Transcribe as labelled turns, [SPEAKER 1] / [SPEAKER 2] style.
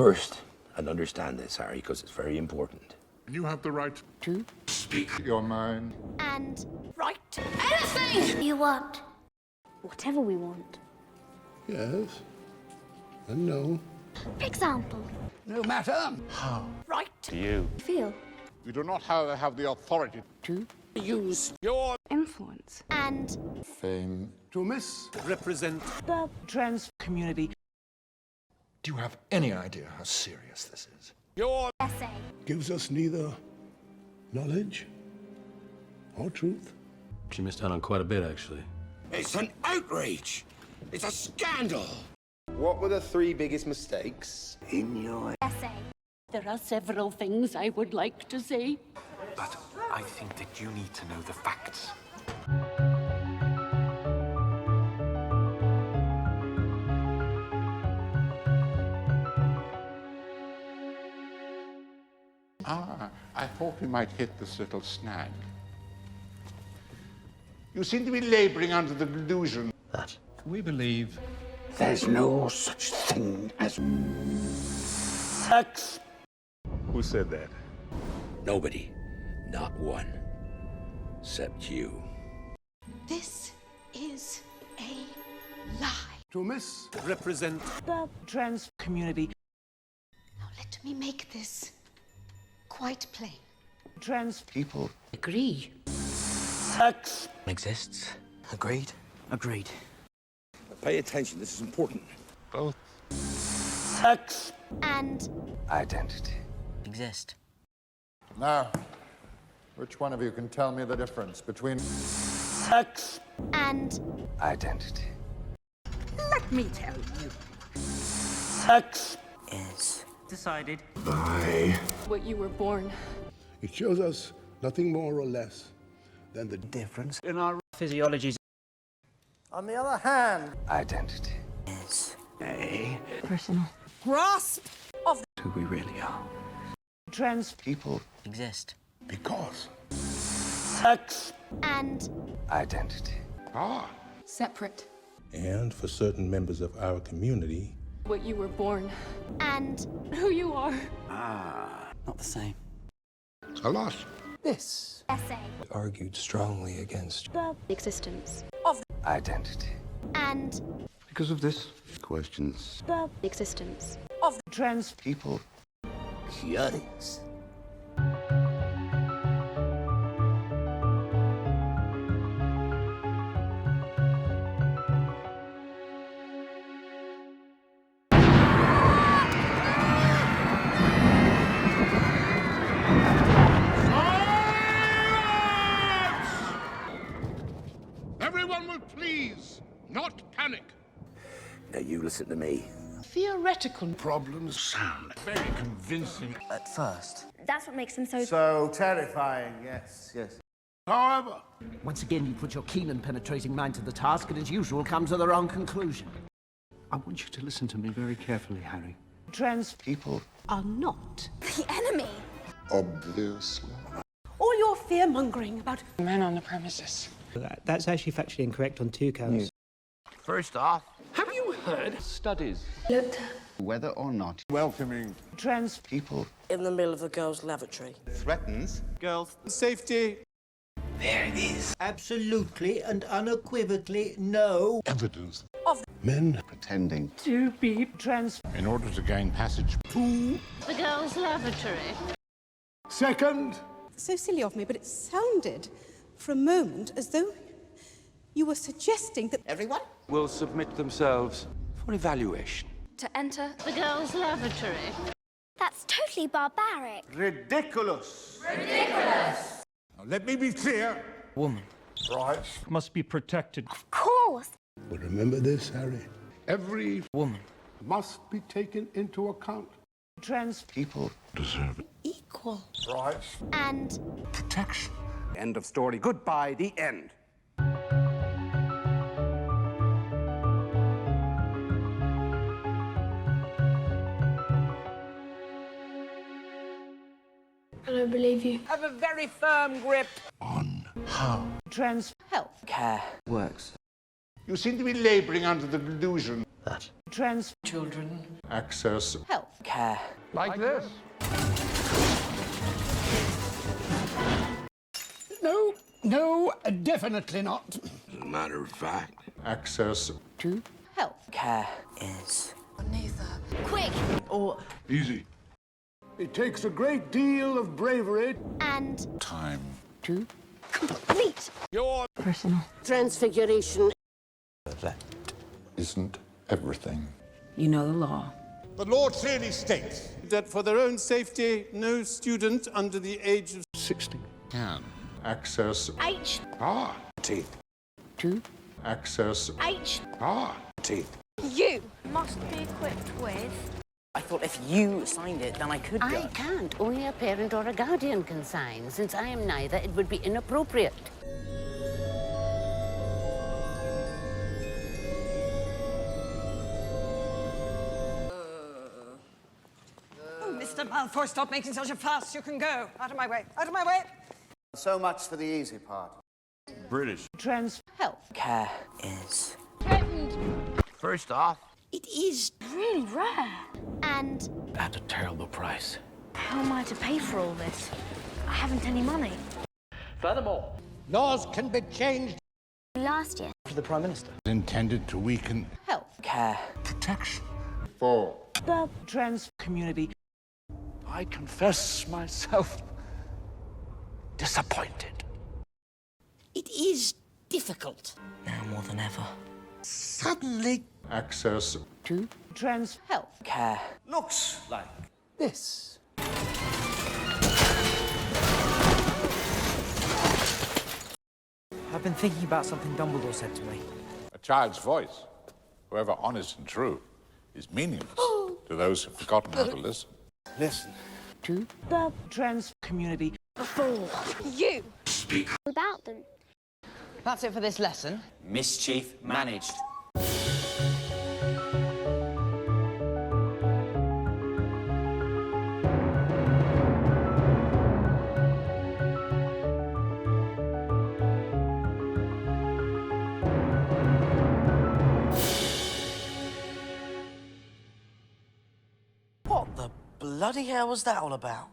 [SPEAKER 1] First, and understand this, Harry, because it's very important.
[SPEAKER 2] You have the right
[SPEAKER 3] To
[SPEAKER 2] speak your mind.
[SPEAKER 3] and write anything you want. Whatever we want.
[SPEAKER 4] Yes. And no.
[SPEAKER 3] For example,
[SPEAKER 5] No matter
[SPEAKER 2] How?
[SPEAKER 3] write.
[SPEAKER 5] you
[SPEAKER 3] Feel.
[SPEAKER 2] You do not have the authority.
[SPEAKER 3] To
[SPEAKER 5] use your
[SPEAKER 3] influence. And
[SPEAKER 2] Fame.
[SPEAKER 4] To miss.
[SPEAKER 5] represent
[SPEAKER 3] the
[SPEAKER 5] trans community.
[SPEAKER 2] Do you have any idea how serious this is?
[SPEAKER 5] Your
[SPEAKER 3] essay.
[SPEAKER 4] Gives us neither knowledge or truth.
[SPEAKER 6] She missed out on quite a bit, actually.
[SPEAKER 1] It's an outrage! It's a scandal!
[SPEAKER 7] What were the 3 biggest mistakes?
[SPEAKER 5] in your.
[SPEAKER 3] Essay.
[SPEAKER 8] There are several things I would like to say.
[SPEAKER 9] But I think that you need to know the facts.
[SPEAKER 2] I thought we might hit this little snag. You seem to be laboring under the delusion
[SPEAKER 6] That. We believe
[SPEAKER 5] There's no such thing as sex.
[SPEAKER 6] Who said that?
[SPEAKER 1] Nobody. Not one. Except you.
[SPEAKER 8] This is a lie.
[SPEAKER 4] To miss.
[SPEAKER 5] Represent
[SPEAKER 3] The
[SPEAKER 5] trans community.
[SPEAKER 8] Now let me make this quite plain.
[SPEAKER 5] Trans
[SPEAKER 7] People.
[SPEAKER 8] Agree.
[SPEAKER 5] sex
[SPEAKER 7] Exists. Agreed? Agreed.
[SPEAKER 1] Pay attention, this is important.
[SPEAKER 2] both.
[SPEAKER 5] sex
[SPEAKER 3] and
[SPEAKER 7] Identity. Exist.
[SPEAKER 2] Now, which one of you can tell me the difference between
[SPEAKER 5] sex
[SPEAKER 3] and
[SPEAKER 7] Identity.
[SPEAKER 8] Let me tell you.
[SPEAKER 5] sex
[SPEAKER 7] Is.
[SPEAKER 8] Decided. What you were born.
[SPEAKER 4] It shows us nothing more or less than the
[SPEAKER 7] Difference.
[SPEAKER 5] in our
[SPEAKER 8] Physiologies.
[SPEAKER 7] On the other hand. Identity. Is.
[SPEAKER 5] a
[SPEAKER 8] Personal.
[SPEAKER 3] grasp of
[SPEAKER 7] Who we really are.
[SPEAKER 5] trans
[SPEAKER 7] People. Exist.
[SPEAKER 2] because.
[SPEAKER 5] sex
[SPEAKER 3] and
[SPEAKER 7] Identity.
[SPEAKER 2] Ah,
[SPEAKER 8] Separate.
[SPEAKER 6] And for certain members of our community,
[SPEAKER 8] What you were born.
[SPEAKER 3] and
[SPEAKER 8] Who you are.
[SPEAKER 7] Not the same.
[SPEAKER 2] a lot.
[SPEAKER 7] This.
[SPEAKER 3] essay.
[SPEAKER 7] Argued strongly against
[SPEAKER 3] The existence
[SPEAKER 7] identity.
[SPEAKER 3] and
[SPEAKER 2] Because of this. Questions.
[SPEAKER 3] the existence
[SPEAKER 5] trans
[SPEAKER 7] People.
[SPEAKER 5] curious.
[SPEAKER 2] Everyone will please not panic.
[SPEAKER 1] Now you listen to me.
[SPEAKER 8] Theoretical.
[SPEAKER 2] Problems sound very convincing.
[SPEAKER 7] At first.
[SPEAKER 3] That's what makes them so
[SPEAKER 7] So terrifying, yes, yes.
[SPEAKER 2] However,
[SPEAKER 5] Once again, you put your keen and penetrating mind to the task, and as usual, come to the wrong conclusion.
[SPEAKER 9] I want you to listen to me very carefully, Harry.
[SPEAKER 5] Trans
[SPEAKER 7] People.
[SPEAKER 8] Are not.
[SPEAKER 3] the enemy.
[SPEAKER 2] obviously.
[SPEAKER 8] All your fear-mongering about
[SPEAKER 10] Men on the premises.
[SPEAKER 11] That's actually factually incorrect on 2 counts.
[SPEAKER 1] First off,
[SPEAKER 9] Have you heard studies?
[SPEAKER 10] Whether or not
[SPEAKER 2] Welcoming.
[SPEAKER 5] trans
[SPEAKER 7] People.
[SPEAKER 10] in the middle of the girls' lavatory.
[SPEAKER 7] Threatens.
[SPEAKER 9] Girls. Safety.
[SPEAKER 11] Absolutely and unequivocally no.
[SPEAKER 2] Evidence.
[SPEAKER 4] men.
[SPEAKER 10] Pretending.
[SPEAKER 8] to be
[SPEAKER 5] trans
[SPEAKER 2] In order to gain passage.
[SPEAKER 8] the girls' lavatory.
[SPEAKER 4] Second.
[SPEAKER 8] So silly of me, but it sounded for a moment as though you were suggesting that
[SPEAKER 10] Everyone?
[SPEAKER 9] Will submit themselves for evaluation.
[SPEAKER 3] To enter.
[SPEAKER 8] the girls' lavatory.
[SPEAKER 3] That's totally barbaric.
[SPEAKER 7] Ridiculous.
[SPEAKER 2] Now, let me be clear.
[SPEAKER 7] Woman.
[SPEAKER 2] Right.
[SPEAKER 9] Must be protected.
[SPEAKER 3] Of course.
[SPEAKER 4] But remember this, Harry.
[SPEAKER 2] Every
[SPEAKER 7] Woman.
[SPEAKER 4] Must be taken into account.
[SPEAKER 5] trans
[SPEAKER 7] People.
[SPEAKER 2] deserve it.
[SPEAKER 8] equal.
[SPEAKER 2] Right.
[SPEAKER 3] And
[SPEAKER 2] Protection.
[SPEAKER 10] End of story. Goodbye. The end.
[SPEAKER 8] I don't believe you.
[SPEAKER 10] Have a very firm grip.
[SPEAKER 2] On how.
[SPEAKER 5] trans
[SPEAKER 8] Help.
[SPEAKER 7] Care. Works.
[SPEAKER 1] You seem to be laboring under the delusion.
[SPEAKER 6] That.
[SPEAKER 7] Trans children.
[SPEAKER 2] Access.
[SPEAKER 8] Health.
[SPEAKER 7] Care.
[SPEAKER 1] Like this.
[SPEAKER 5] No, definitely not.
[SPEAKER 1] As a matter of fact.
[SPEAKER 2] Access.
[SPEAKER 8] To health.
[SPEAKER 7] Care is.
[SPEAKER 3] Neither. Quick!
[SPEAKER 7] Or
[SPEAKER 1] Easy.
[SPEAKER 4] It takes a great deal of bravery.
[SPEAKER 3] And
[SPEAKER 1] Time.
[SPEAKER 8] To
[SPEAKER 3] complete.
[SPEAKER 8] personal.
[SPEAKER 10] Transfiguration.
[SPEAKER 2] That isn't everything.
[SPEAKER 8] You know the law.
[SPEAKER 1] The law clearly states
[SPEAKER 12] that for their own safety, no student under the age of
[SPEAKER 4] 60.
[SPEAKER 1] can.
[SPEAKER 2] Access.
[SPEAKER 3] H.
[SPEAKER 1] Teeth.
[SPEAKER 8] To
[SPEAKER 2] Access.
[SPEAKER 3] H.
[SPEAKER 1] Teeth.
[SPEAKER 3] You must be equipped with.
[SPEAKER 10] I thought if you signed it, then I could go.
[SPEAKER 13] I can't. Only a parent or a guardian can sign. Since I am neither, it would be inappropriate.
[SPEAKER 8] Oh, Mr. Malfoy, stop making such a fuss. You can go. Out of my way. Out of my way.
[SPEAKER 10] So much for the easy part.
[SPEAKER 1] British.
[SPEAKER 8] Trans health.
[SPEAKER 7] Care is.
[SPEAKER 3] Threatened.
[SPEAKER 1] First off,
[SPEAKER 3] It is really rare. And
[SPEAKER 9] At a terrible price.
[SPEAKER 3] how am I to pay for all this? I haven't any money.
[SPEAKER 9] Furthermore,
[SPEAKER 5] Laws can be changed.
[SPEAKER 3] Last year.
[SPEAKER 7] For the Prime Minister.
[SPEAKER 1] intended to weaken
[SPEAKER 8] Health.
[SPEAKER 7] Care.
[SPEAKER 1] protection.
[SPEAKER 2] 4.
[SPEAKER 8] The
[SPEAKER 7] Trans community.
[SPEAKER 9] I confess myself disappointed.
[SPEAKER 3] It is difficult.
[SPEAKER 10] Now more than ever.
[SPEAKER 1] Suddenly.
[SPEAKER 2] Access.
[SPEAKER 8] to trans health.
[SPEAKER 7] Care.
[SPEAKER 10] Looks like
[SPEAKER 7] This. I've been thinking about something Dumbledore said to me.
[SPEAKER 1] A child's voice, however honest and true, is meaningless to those who've forgotten how to listen.
[SPEAKER 10] Listen.
[SPEAKER 8] To the
[SPEAKER 7] Trans community.
[SPEAKER 3] Before you.
[SPEAKER 1] Speak.
[SPEAKER 3] Without them.
[SPEAKER 8] That's it for this lesson.
[SPEAKER 10] Mischief managed. What the bloody hell was that all about?